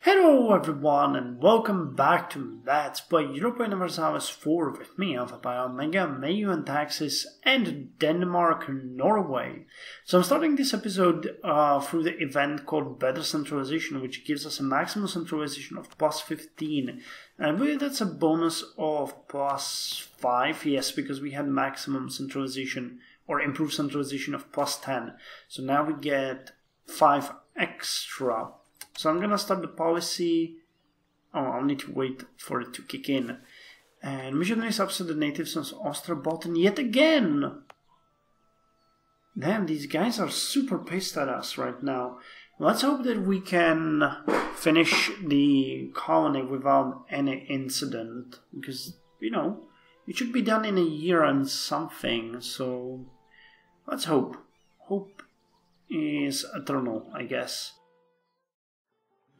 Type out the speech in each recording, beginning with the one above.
Hello everyone and welcome back to Let's Play Europa Universalis IV with me, Alfapiomega, Meiou and Taxes, and Denmark, Norway. So I'm starting this episode through the event called Better Centralization, which gives us a maximum centralization of plus 15. And I believe that's a bonus of plus 5, yes, because we had maximum centralization or improved centralization of plus 10. So now we get 5 extra. So I'm gonna start the policy. Oh, I'll need to wait for it to kick in. And missionaries upset the natives on Osterbotten yet again. Damn, these guys are super pissed at us right now. Let's hope that we can finish the colony without any incident. Because, you know, it should be done in a year and something. So, let's hope. Hope is eternal, I guess.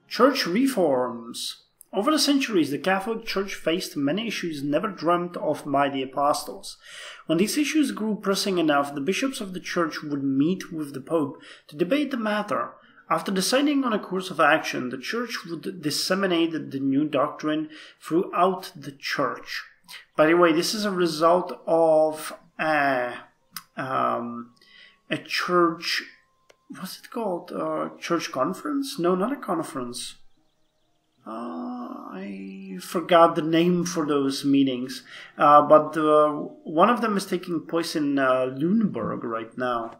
Church reforms. Over the centuries, the Catholic Church faced many issues never dreamt of by the apostles. When these issues grew pressing enough, the bishops of the Church would meet with the Pope to debate the matter. After deciding on a course of action, the Church would disseminate the new doctrine throughout the Church. By the way, this is a result of a church... What's it called? Church conference? No, not a conference. I forgot the name for those meetings. But one of them is taking place in Lüneburg right now.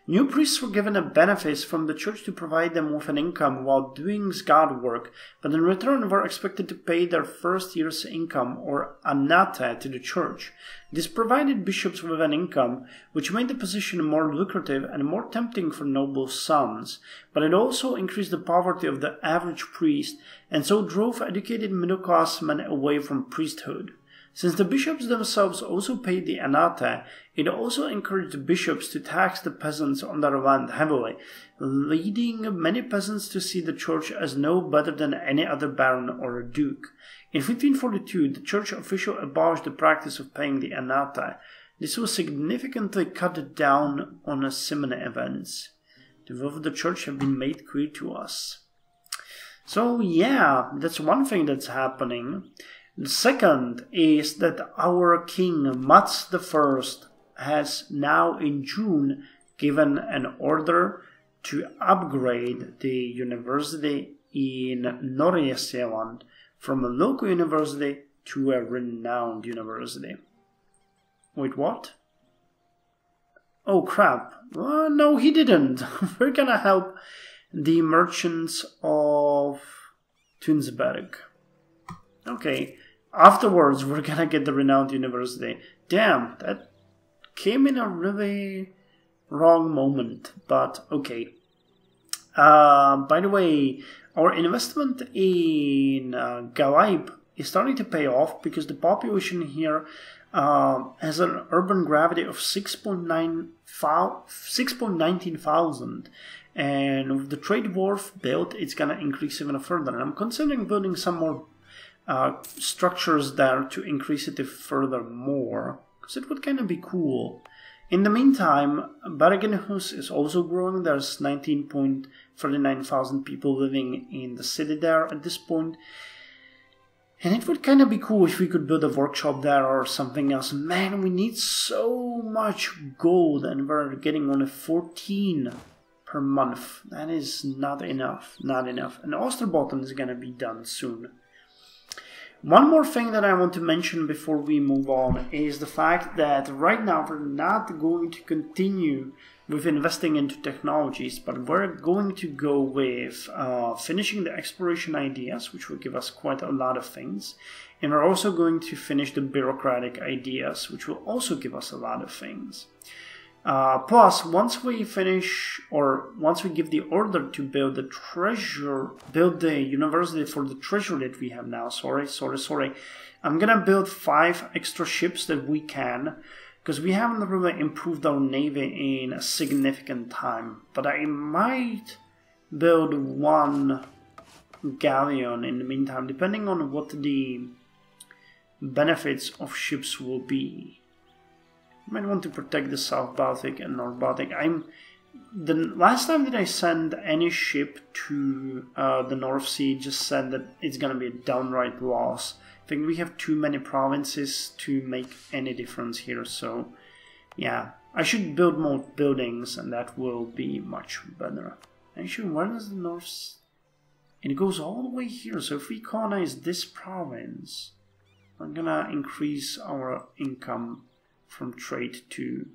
New priests were given a benefit from the church to provide them with an income while doing God work, but in return were expected to pay their first year's income, or anata, to the church. This provided bishops with an income, which made the position more lucrative and more tempting for noble sons, but it also increased the poverty of the average priest, and so drove educated middle-class men away from priesthood. Since the bishops themselves also paid the anata, it also encouraged the bishops to tax the peasants on their land heavily, leading many peasants to see the church as no better than any other baron or a duke. In 1542, the church officially abolished the practice of paying the anata. This was significantly cut down on similar events. The will of the church have been made clear to us. So yeah, that's one thing that's happening. The second is that our king, Mats I, has now in June given an order to upgrade the university in Norge from a local university to a renowned university. Wait, what? Oh crap. No, he didn't. We're gonna help the merchants of Tunsberg. Okay. Afterwards, we're gonna get the renowned university. Damn, that came in a really wrong moment, but okay. By the way, our investment in Galib is starting to pay off because the population here has an urban gravity of 6.19,000. And with the trade wharf built, it's gonna increase even further. And I'm considering building some more structures there to increase it further more, because it would kind of be cool. In the meantime, Bergenhus is also growing. There's 19,39,000 people living in the city there at this point. And it would kind of be cool if we could build a workshop there or something else. Man, we need so much gold and we're getting only 14 per month. That is not enough, not enough. And Osterbotten is going to be done soon. One more thing that I want to mention before we move on is the fact that right now we're not going to continue with investing into technologies, but we're going to go with finishing the exploration ideas, which will give us quite a lot of things, and we're also going to finish the bureaucratic ideas, which will also give us a lot of things. Plus, once we finish, or once we give the order to build the university for the treasure that we have now, sorry, I'm gonna build 5 extra ships that we can, because we haven't really improved our navy in a significant time, but I might build 1 galleon in the meantime, depending on what the benefits of ships will be. I might want to protect the South Baltic and North Baltic. I'm the last time that I sent any ship to the North Sea, it just said that it's gonna be a downright loss. I think we have too many provinces to make any difference here, so yeah, I should build more buildings and that will be much better. Actually, where does the North... It goes all the way here, so if we colonize this province, we're gonna increase our income from trade to...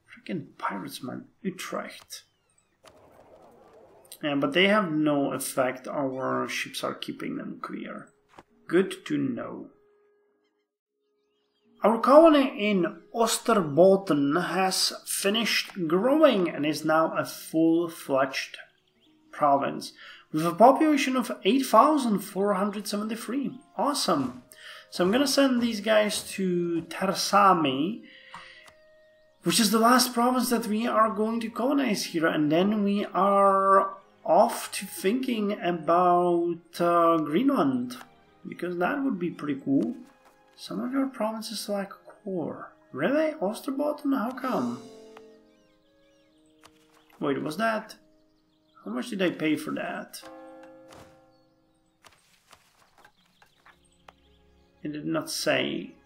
Freaking pirates, man. Utrecht. Yeah, but they have no effect. Our ships are keeping them clear. Good to know. Our colony in Osterbotten has finished growing and is now a full-fledged province with a population of 8,473. Awesome. So I'm gonna send these guys to Tersami, which is the last province that we are going to colonize here, and then we are off to thinking about Greenland, because that would be pretty cool. Some of your provinces lack core. Really? Osterbotten? How come? Wait, was that? How much did I pay for that? It did not say.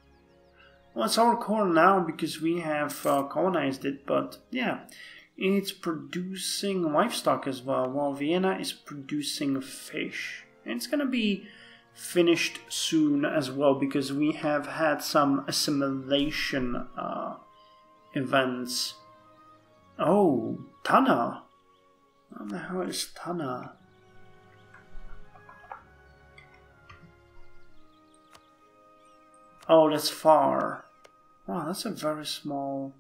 Well, it's our core now because we have colonized it, but yeah, it's producing livestock as well, while Vienna is producing fish. And it's gonna be finished soon as well because we have had some assimilation events. Oh, Tana. What the hell is Tana? Oh, that's far. Wow, that's a very small...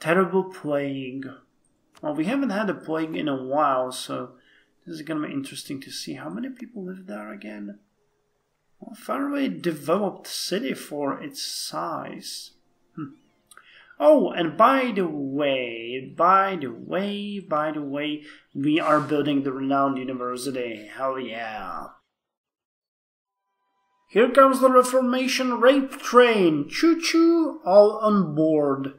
Terrible plague. Well, we haven't had a plague in a while, so this is gonna be interesting to see how many people live there again. Well, fairly developed city for its size. Oh, and by the way, we are building the renowned university. Hell yeah. Here comes the Reformation rape train. Choo-choo, all on board.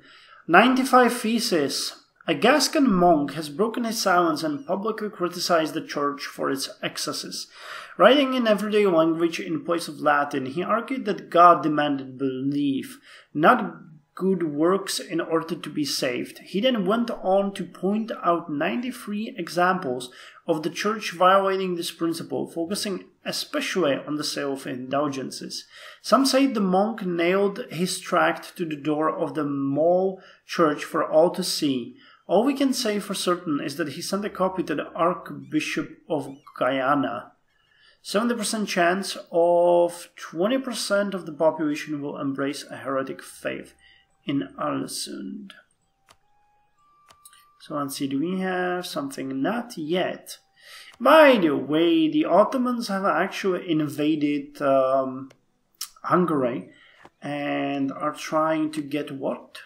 95 Theses. A Gascon monk has broken his silence and publicly criticized the church for its excesses. Writing in everyday language in place of Latin, he argued that God demanded belief, not good works in order to be saved. He then went on to point out 93 examples of the church violating this principle, focusing especially on the sale of indulgences. Some say the monk nailed his tract to the door of the mall church for all to see. All we can say for certain is that he sent a copy to the Archbishop of Guyana. 70% chance of 20% of the population will embrace a heretic faith in Alsund. So let's see, do we have something? Not yet. By the way, the Ottomans have actually invaded Hungary and are trying to get what?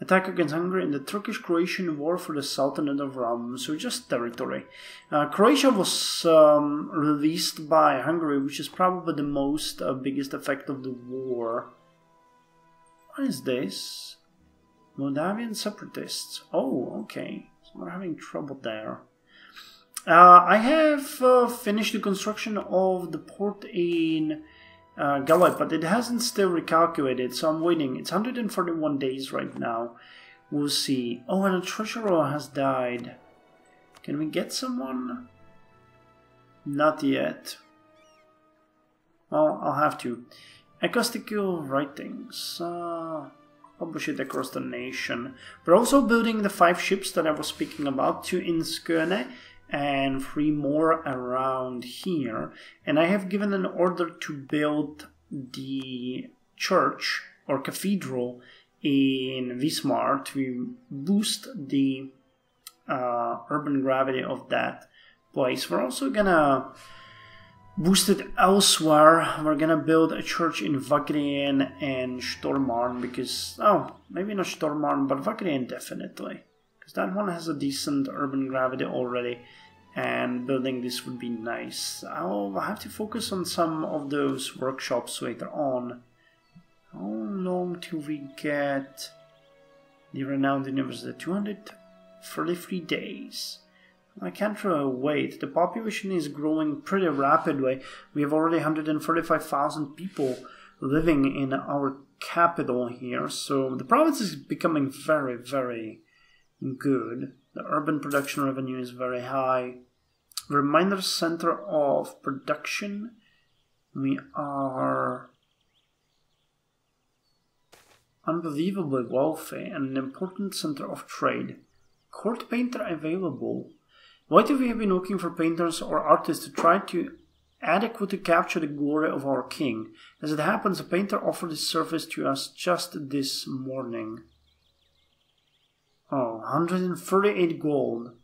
Attack against Hungary in the Turkish-Croatian War for the Sultanate of Rum, so just territory. Croatia was released by Hungary, which is probably the most biggest effect of the war. What is this? Moldavian separatists. Oh, okay. So we're having trouble there. I have finished the construction of the port in Galway, but it hasn't still recalculated, so I'm waiting. It's 141 days right now. We'll see. Oh, and a treasurer has died. Can we get someone? Not yet. Well, I'll have to. Acoustical writings. Publish it across the nation. We're also building the 5 ships that I was speaking about, 2 in Skåne and 3 more around here. And I have given an order to build the church or cathedral in Wismar to boost the urban gravity of that place. We're also gonna boost it elsewhere. We're gonna build a church in Wagrien and Stormarn because, oh, maybe not Stormarn, but Wagrien definitely. Because that one has a decent urban gravity already, and building this would be nice. I'll have to focus on some of those workshops later on. How long till we get The renowned university, 233 days. I can't really wait. The population is growing pretty rapidly. We have already 135,000 people living in our capital here. So the province is becoming very, very good. The urban production revenue is very high. Reminder center of production. We are unbelievably wealthy and an important center of trade. Court painter available. Why do we have been looking for painters or artists to try to adequately capture the glory of our king? As it happens, a painter offered his service to us just this morning. Oh, 138 gold.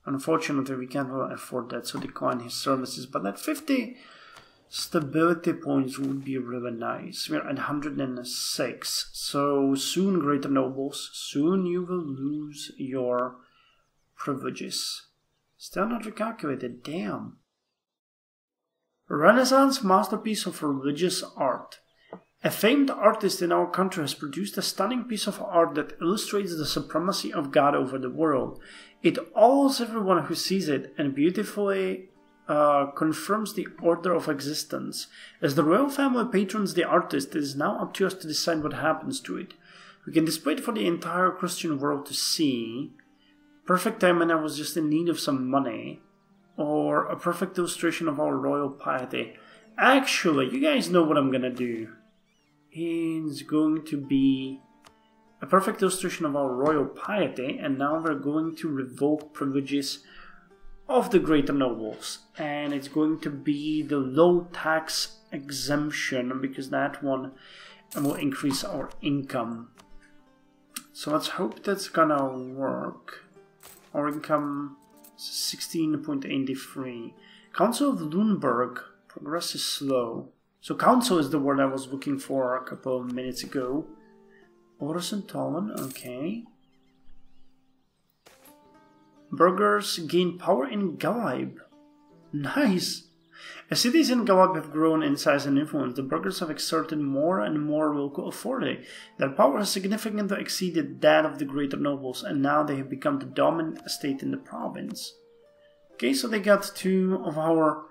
Unfortunately, we can't really afford that, so decline his services. But at 50 stability points would be really nice. We're at 106. So soon, greater nobles, soon you will lose your privileges. Still not recalculated, damn. Renaissance masterpiece of religious art. A famed artist in our country has produced a stunning piece of art that illustrates the supremacy of God over the world. It awes everyone who sees it and beautifully confirms the order of existence. As the royal family patrons the artist, it is now up to us to decide what happens to it. We can display it for the entire Christian world to see. Perfect time when I was just in need of some money. Or a perfect illustration of our royal piety. Actually, you guys know what I'm gonna do. It's going to be a perfect illustration of our royal piety, and now we're going to revoke privileges of the greater nobles. And it's going to be the low tax exemption, because that one will increase our income. So let's hope that's gonna work. Our income is 16.83. Council of Lüneburg. Progress is slow. So council is the word I was looking for a couple of minutes ago. Orasentalen, okay. Burghers gain power in Galib. Nice! As cities in Galib have grown in size and influence, the burghers have exerted more and more local authority. Their power has significantly exceeded that of the greater nobles, and now they have become the dominant estate in the province. Okay, so they got 2 of our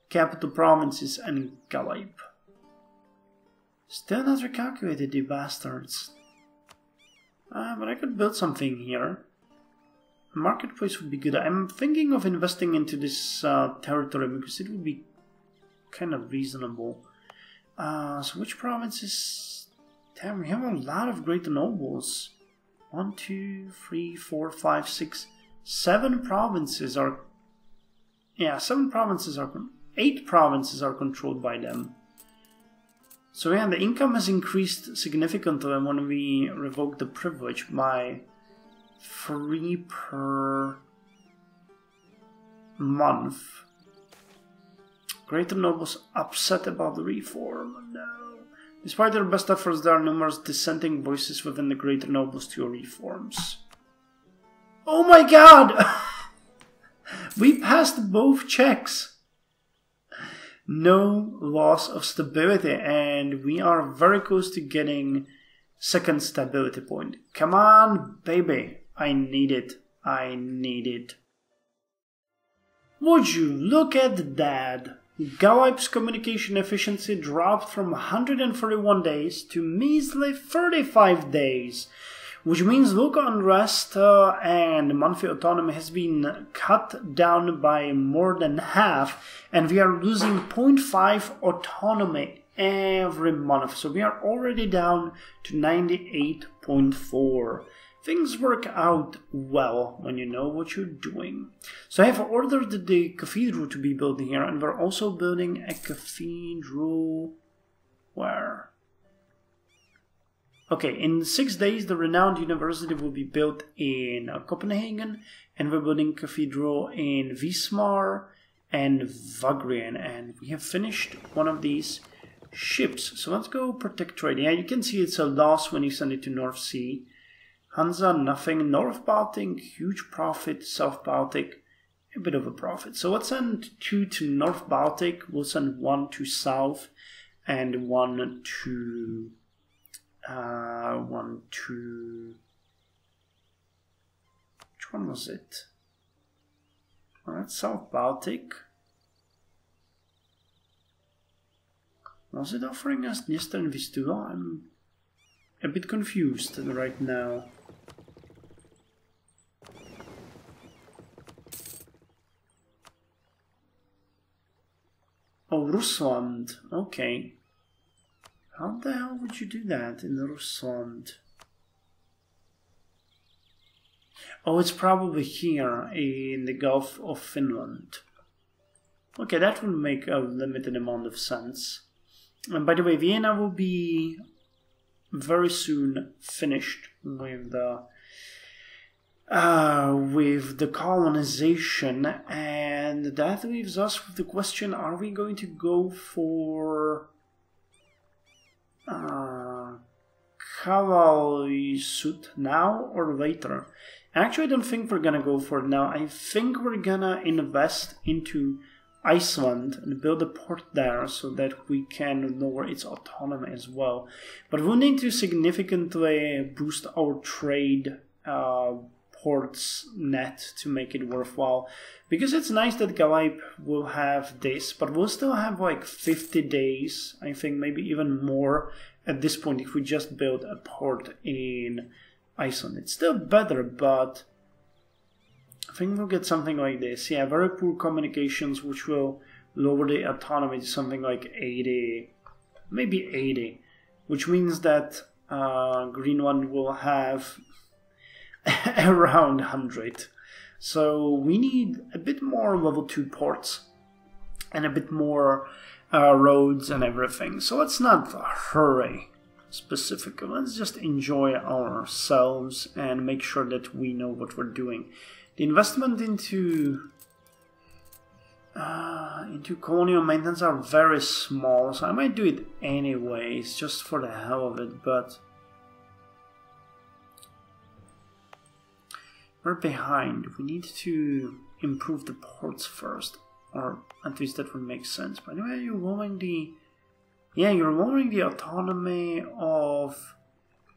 capital provinces and Galib. Still not recalculated, you bastards. But I could build something here. A marketplace would be good. I'm thinking of investing into this territory because it would be kind of reasonable. So which provinces? Damn, we have a lot of great nobles. 1, 2, 3, 4, 5, 6, 7 provinces are... Yeah, 7 provinces are... 8 provinces are controlled by them. So yeah, the income has increased significantly when we revoke the privilege by 3 per month. Greater nobles upset about the reform. No. Despite their best efforts, there are numerous dissenting voices within the greater nobles to reforms. Oh my god! We passed both checks. No loss of stability, and we are very close to getting second stability point. Come on, baby. I need it. I need it. Would you look at that? Galib's communication efficiency dropped from 131 days to measly 35 days, which means local unrest and monthly autonomy has been cut down by more than half, and we are losing 0.5 autonomy every month. So we are already down to 98.4. Things work out well when you know what you're doing. So I have ordered the cathedral to be built here, and we're also building a cathedral... Where? Okay, in 6 days the renowned university will be built in Copenhagen, and we're building cathedral in Wismar and Wagrien, and we have finished one of these ships. So let's go protect trade. Yeah, you can see it's a loss when you send it to North Sea. Hansa, nothing. North Baltic, huge profit. South Baltic, a bit of a profit. So let's send 2 to North Baltic. We'll send 1 to South and 1 to one was it? Alright, South Baltic. Was it offering us Dniester and Vistula? I'm a bit confused right now. Oh, Rusland. Okay. How the hell would you do that in Rusland? Oh, it's probably here in the Gulf of Finland. Okay, that will make a limited amount of sense. And by the way, Vienna will be very soon finished with the colonization, and that leaves us with the question: are we going to go for cavalry suit now or later? Actually, I don't think we're gonna go for it now. I think we're gonna invest into Iceland and build a port there so that we can lower its autonomy as well. But we'll need to significantly boost our trade ports net to make it worthwhile. Because it's nice that Galip will have this, but we'll still have like 50 days, I think, maybe even more at this point if we just build a port in Iceland. It's still better, but I think we'll get something like this. Yeah, very poor communications, which will lower the autonomy to something like 80, maybe 80, which means that Greenland will have around 100. So we need a bit more level 2 ports and a bit more roads and everything. So let's not hurry specifically. Let's just enjoy ourselves and make sure that we know what we're doing. The investment into colonial maintenance are very small, so I might do it anyways, just for the hell of it, but we're behind. We need to improve the ports first, or at least that would make sense. By the way, you're lowering the... Yeah, you're lowering the autonomy of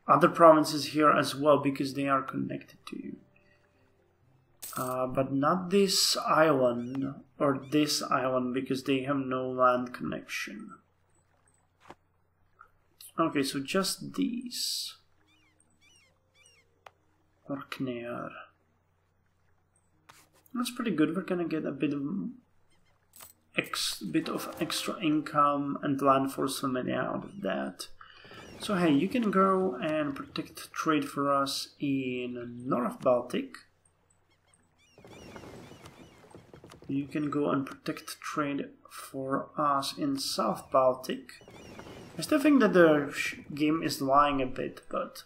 other provinces here as well, because they are connected to you. But not this island, or this island, because they have no land connection. Okay, so just these. Orkneyar. That's pretty good. We're gonna get a bit of extra income and land force familia out of that. So hey, you can go and protect trade for us in North Baltic. You can go and protect trade for us in South Baltic. I still think that the game is lying a bit, but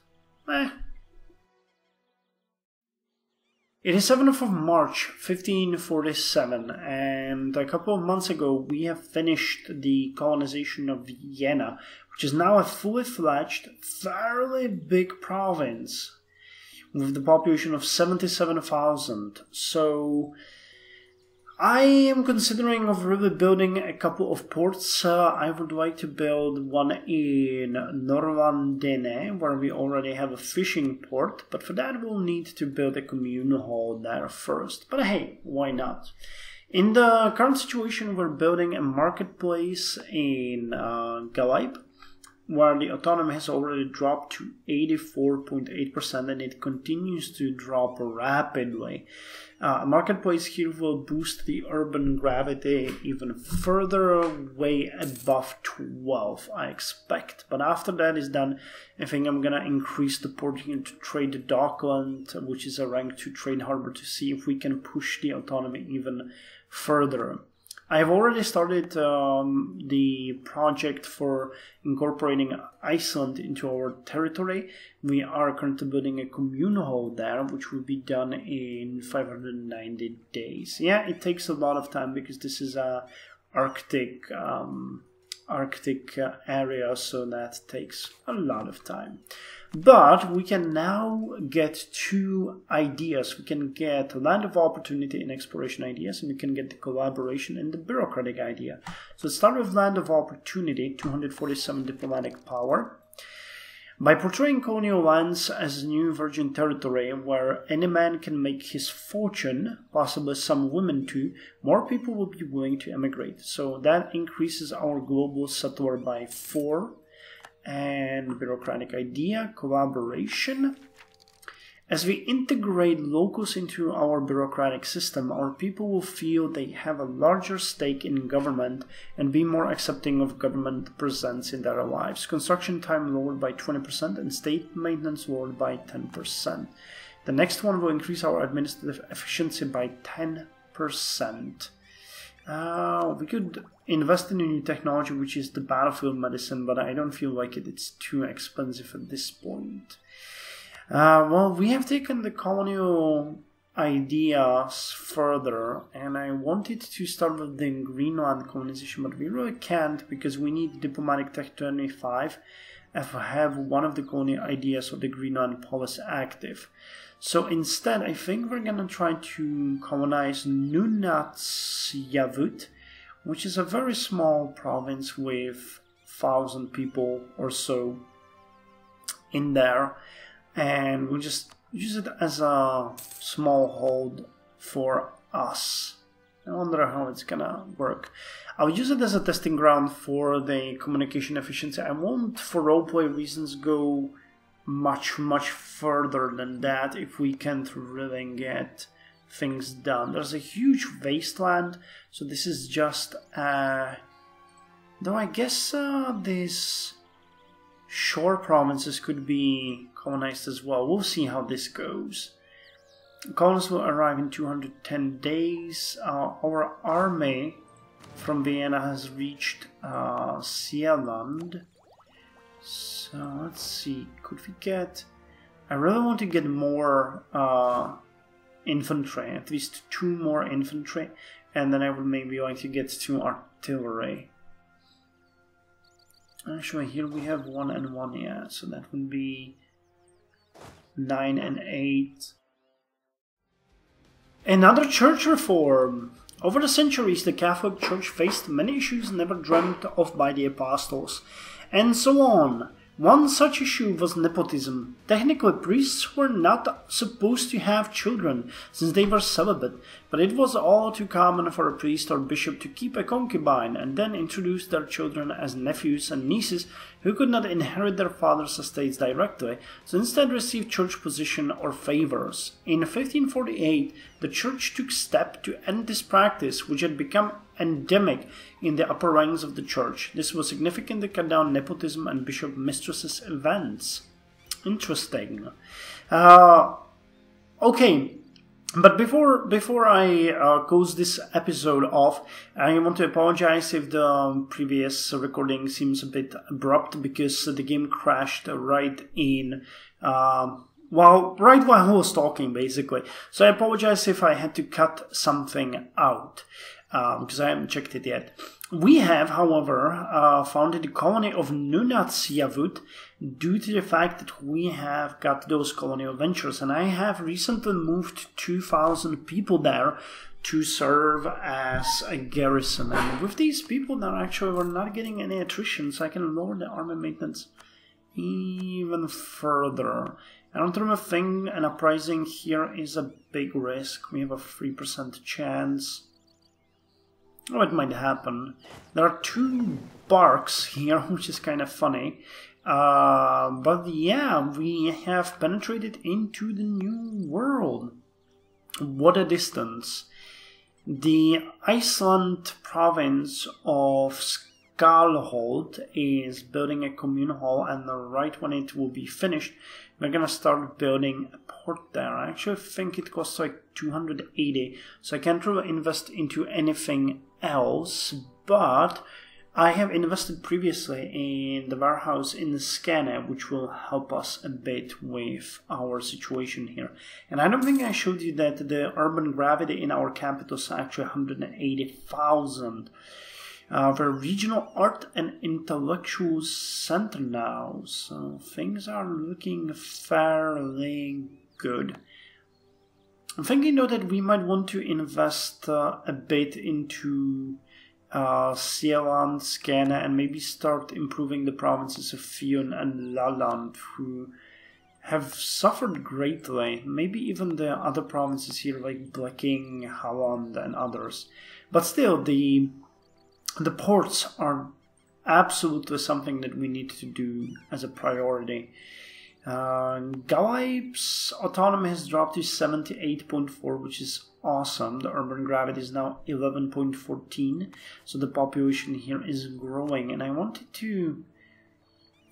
It is 7th of March, 1547, and a couple of months ago we have finished the colonization of Vienna, which is now a fully fledged, fairly big province with the population of 77,000. So I am considering of really building a couple of ports. I would like to build one in Norrlandene, where we already have a fishing port, but for that we'll need to build a commune hall there first. But hey, why not? In the current situation, we're building a marketplace in Galip, where the autonomy has already dropped to 84.8%, and it continues to drop rapidly. A marketplace here will boost the urban gravity even further, way above 12, I expect. But after that is done, I think I'm gonna increase the porting into Trade Dockland, which is a rank 2 trade harbor, to see if we can push the autonomy even further. I have already started the project for incorporating Iceland into our territory. We are currently building a commune hall there, which will be done in 590 days. Yeah, it takes a lot of time because this is a Arctic area, so that takes a lot of time. But we can now get 2 ideas. We can get land of opportunity and exploration ideas, and we can get the collaboration and the bureaucratic idea. So let's start with land of opportunity, 247 diplomatic power. By portraying colonial lands as new virgin territory where any man can make his fortune, possibly some women too, more people will be willing to emigrate. So that increases our global settler by 4. And bureaucratic idea, collaboration. As we integrate locals into our bureaucratic system, our people will feel they have a larger stake in government and be more accepting of government presence in their lives. Construction time lowered by 20% and state maintenance lowered by 10%. The next one will increase our administrative efficiency by 10%. We could invest in a new technology, which is the battlefield medicine, but I don't feel like it. It's too expensive at this point. Well, we have taken the colonial ideas further, and I wanted to start with the Greenland colonization, but we really can't because we need diplomatic tech 25 if we have one of the colonial ideas of the Greenland policy active. So instead, I think we're gonna try to colonize Nunatsiavut, which is a very small province with 1,000 people or so in there. And we'll just use it as a small hold for us. I wonder how it's gonna work. I'll use it as a testing ground for the communication efficiency. I won't, for roleplay reasons, go much further than that if we can't really get things done. There's a huge wasteland, so this is just though I guess these shore provinces could be colonized as well. We'll see how this goes. Colonists will arrive in 210 days. Our army from Vienna has reached Sealand. So let's see, could we get... I really want to get more infantry, at least 2 more infantry, and then I would maybe like to get 2 artillery. Actually, here we have 1 and 1, yeah, so that would be 9 and 8. Another church reform. Over the centuries, the Catholic Church faced many issues never dreamt of by the apostles, and so on. One such issue was nepotism. Technically, priests were not supposed to have children, since they were celibate, but it was all too common for a priest or bishop to keep a concubine and then introduce their children as nephews and nieces who could not inherit their father's estates directly, so instead received church position or favors. In 1548, the church took steps to end this practice, which had become endemic in the upper ranks of the church. This was significant to cut down nepotism and bishop mistresses' events. Interesting. Okay, but before I close this episode off, I want to apologize if the previous recording seems a bit abrupt because the game crashed right in right while I was talking, basically. So I apologize if I had to cut something out. Because I haven't checked it yet. We have, however, founded the colony of Nunatsiavut due to the fact that we have got those colonial ventures, and I have recently moved 2,000 people there to serve as a garrison. And with these people now, actually, we're not getting any attrition, so I can lower the army maintenance even further. I don't really think an uprising here is a big risk. We have a 3% chance. Oh, it might happen. There are 2 barks here, which is kind of funny. But yeah, we have penetrated into the new world. What a distance. The Iceland province of Skalholt is building a commune hall, and right when it will be finished, we're gonna start building a port there. I actually think it costs like 280, so I can't really invest into anything else, but I have invested previously in the warehouse in Skane, which will help us a bit with our situation here. And I don't think I showed you that the urban gravity in our capital is actually 180,000. We're a regional art and intellectual center now, so things are looking fairly good. I'm thinking though that we might want to invest a bit into Sealand, Skåne, and maybe start improving the provinces of Fyn and Laland, who have suffered greatly. Maybe even the other provinces here, like Bleking, Halland, and others. But still, the ports are absolutely something that we need to do as a priority. Galip's autonomy has dropped to 78.4, which is awesome. The urban gravity is now 11.14, so the population here is growing, and I wanted to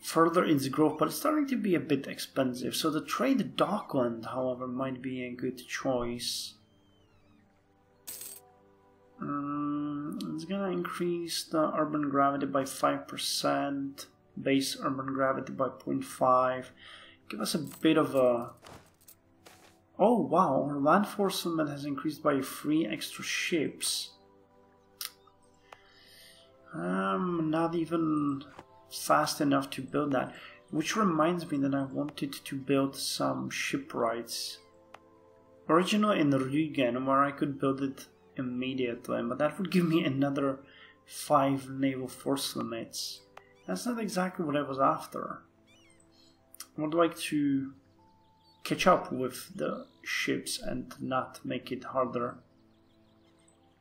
further its growth, but it's starting to be a bit expensive. So the trade dockland, however, might be a good choice. It's gonna increase the urban gravity by 5%, base urban gravity by 0.5. Give us a bit of a... Oh wow, our land force limit has increased by 3 extra ships. Not even fast enough to build that. Which reminds me that I wanted to build some shipwrights. Originally in Rügen, where I could build it immediately, but that would give me another 5 naval force limits. That's not exactly what I was after. I would like to catch up with the ships and not make it harder.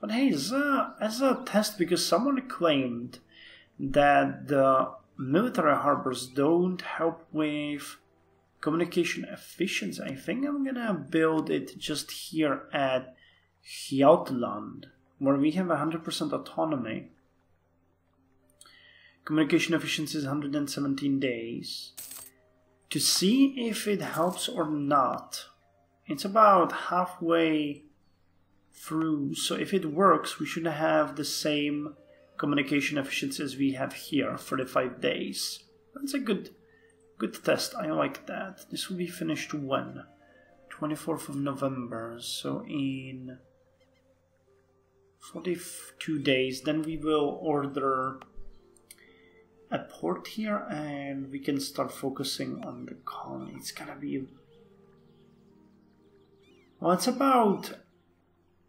But hey, as a test, because someone claimed that the military harbors don't help with communication efficiency, I think I'm gonna build it just here at Hjältland, where we have 100% autonomy. Communication efficiency is 117 days. To see if it helps or not, it's about halfway through, so if it works, we should have the same communication efficiency as we have here, 35 days. That's a good test, I like that. This will be finished when? 24th of November, so in 42 days, then we will order a port here and we can start focusing on the colony. It's gonna be... Well, it's about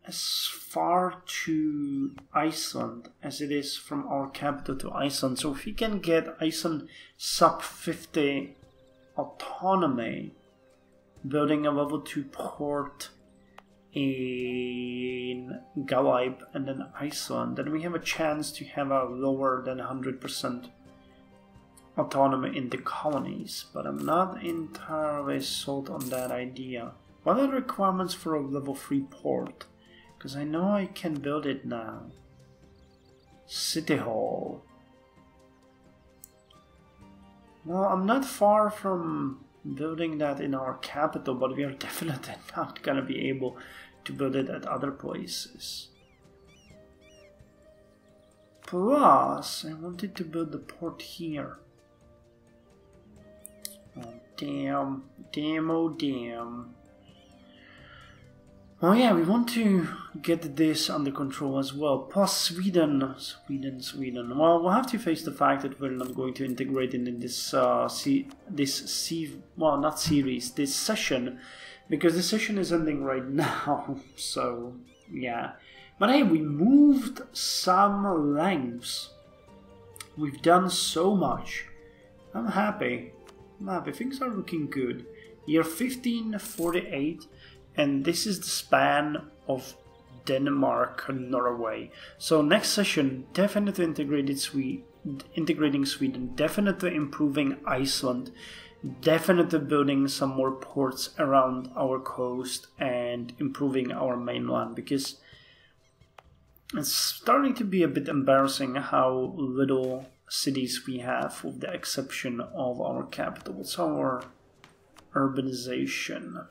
as far to Iceland as it is from our capital to Iceland. So if we can get Iceland sub 50 autonomy, building a level 2 port in Galip and then Iceland, then we have a chance to have a lower than 100% autonomy in the colonies, but I'm not entirely sold on that idea. What are the requirements for a level 3 port? Because I know I can build it now. City Hall. Well, I'm not far from building that in our capital, but we are definitely not gonna be able to build it at other places. Plus, I wanted to build the port here. Oh, damn. Damn, oh damn. Oh yeah, we want to get this under control as well. Plus Sweden. Well, we'll have to face the fact that we're not going to integrate it in this this session, because the session is ending right now. So yeah, but hey, we moved some lengths. We've done so much. I'm happy. Things are looking good. Year 1548. And this is the span of Denmark, Norway. So next session, definitely integrating Sweden, definitely improving Iceland, definitely building some more ports around our coast and improving our mainland, because it's starting to be a bit embarrassing how little cities we have, with the exception of our capital. It's our urbanization.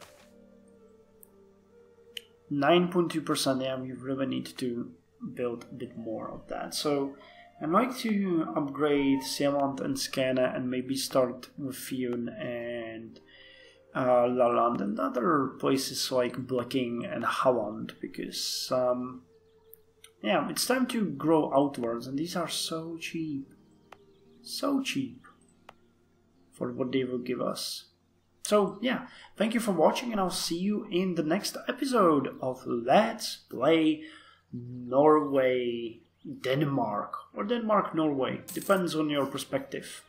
9.2%, yeah, we really need to build a bit more of that. So I'd like to upgrade Sealand and Skåne and maybe start with Fyn and Laland and other places like Bleking and Halland, because yeah, it's time to grow outwards, and these are so cheap for what they will give us. So yeah, thank you for watching, and I'll see you in the next episode of Let's Play Norway. Denmark or Denmark-Norway, depends on your perspective.